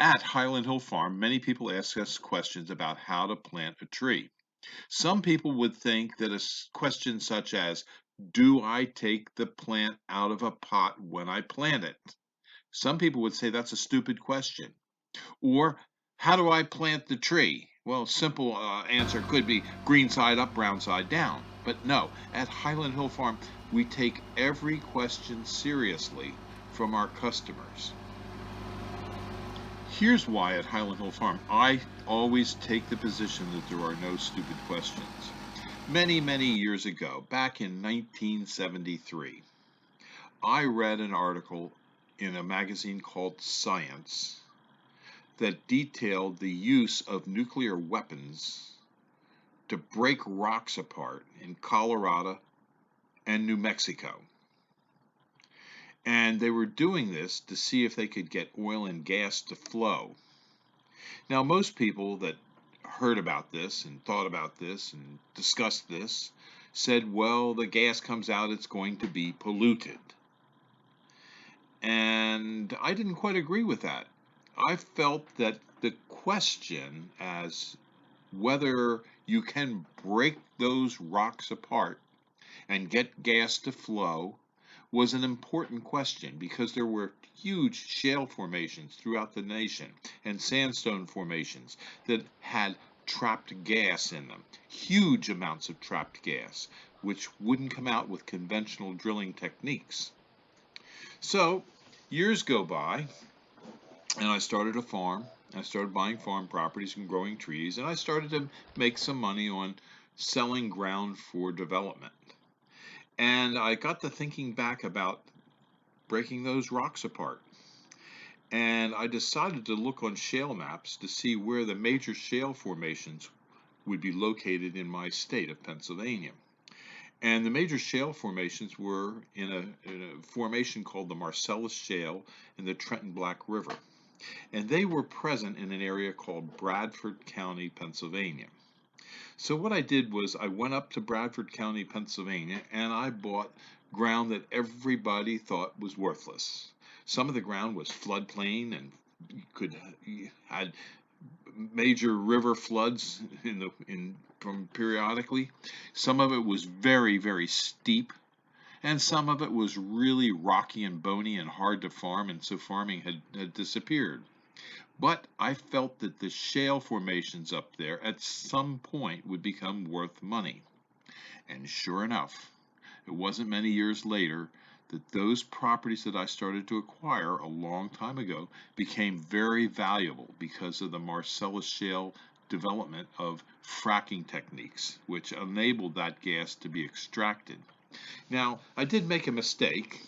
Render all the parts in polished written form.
At Highland Hill Farm, many people ask us questions about how to plant a tree. Some people would think that question such as, do I take the plant out of a pot when I plant it? Some people would say that's a stupid question. Or, how do I plant the tree? Well, simple answer could be green side up, brown side down. But no, at Highland Hill Farm, we take every question seriously from our customers. Here's why at Highland Hill Farm I always take the position that there are no stupid questions. Many, many years ago, back in 1973, I read an article in a magazine called Science that detailed the use of nuclear weapons to break rocks apart in Colorado and New Mexico. And they were doing this to see if they could get oil and gas to flow. Now, most people that heard about this and thought about this and discussed this said, well, the gas comes out, it's going to be polluted. And I didn't quite agree with that. I felt that the question as whether you can break those rocks apart and get gas to flow was an important question because there were huge shale formations throughout the nation and sandstone formations that had trapped gas in them, huge amounts of trapped gas, which wouldn't come out with conventional drilling techniques. So years go by, and I started a farm. I started buying farm properties and growing trees, and I started to make some money on selling ground for development. And I got to thinking back about breaking those rocks apart. And I decided to look on shale maps to see where the major shale formations would be located in my state of Pennsylvania. And the major shale formations were in a formation called the Marcellus Shale in the Trenton Black River. And they were present in an area called Bradford County, Pennsylvania. So what I did was I went up to Bradford County, Pennsylvania, and I bought ground that everybody thought was worthless. Some of the ground was floodplain and had major river floods from periodically. Some of it was very, very steep, and some of it was really rocky and bony and hard to farm, and so farming had disappeared. But I felt that the shale formations up there at some point would become worth money. And sure enough, it wasn't many years later that those properties that I started to acquire a long time ago became very valuable because of the Marcellus Shale development of fracking techniques, which enabled that gas to be extracted. Now, I did make a mistake.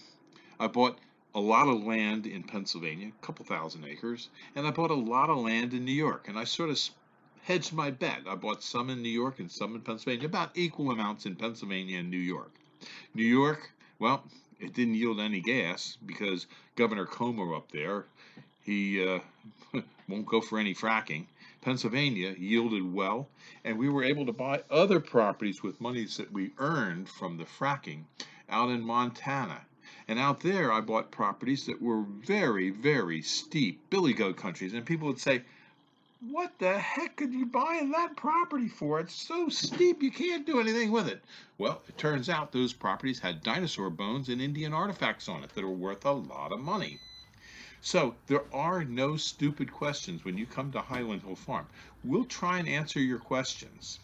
I bought a lot of land in Pennsylvania, a couple thousand acres, and I bought a lot of land in New York, and I sort of hedged my bet. I bought some in New York and some in Pennsylvania, about equal amounts in Pennsylvania and New York. New York, well, it didn't yield any gas because Governor Cuomo up there, he won't go for any fracking. Pennsylvania yielded well, and we were able to buy other properties with monies that we earned from the fracking out in Montana. And out there, I bought properties that were very, very steep, billy goat countries. And people would say, what the heck could you buy that property for? It's so steep, you can't do anything with it. Well, it turns out those properties had dinosaur bones and Indian artifacts on it that are worth a lot of money. So there are no stupid questions when you come to Highland Hill Farm. We'll try and answer your questions.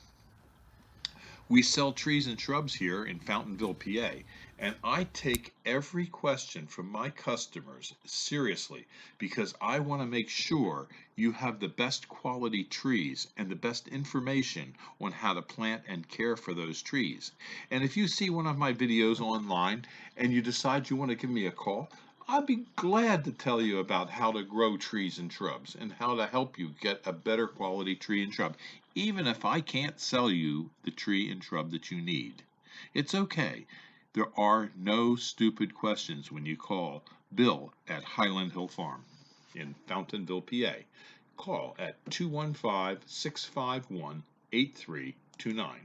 We sell trees and shrubs here in Fountainville, PA, and I take every question from my customers seriously because I want to make sure you have the best quality trees and the best information on how to plant and care for those trees. And if you see one of my videos online and you decide you want to give me a call, I'd be glad to tell you about how to grow trees and shrubs and how to help you get a better quality tree and shrub, even if I can't sell you the tree and shrub that you need. It's okay. There are no stupid questions when you call Bill at Highland Hill Farm in Fountainville, PA. Call at 215-651-8329.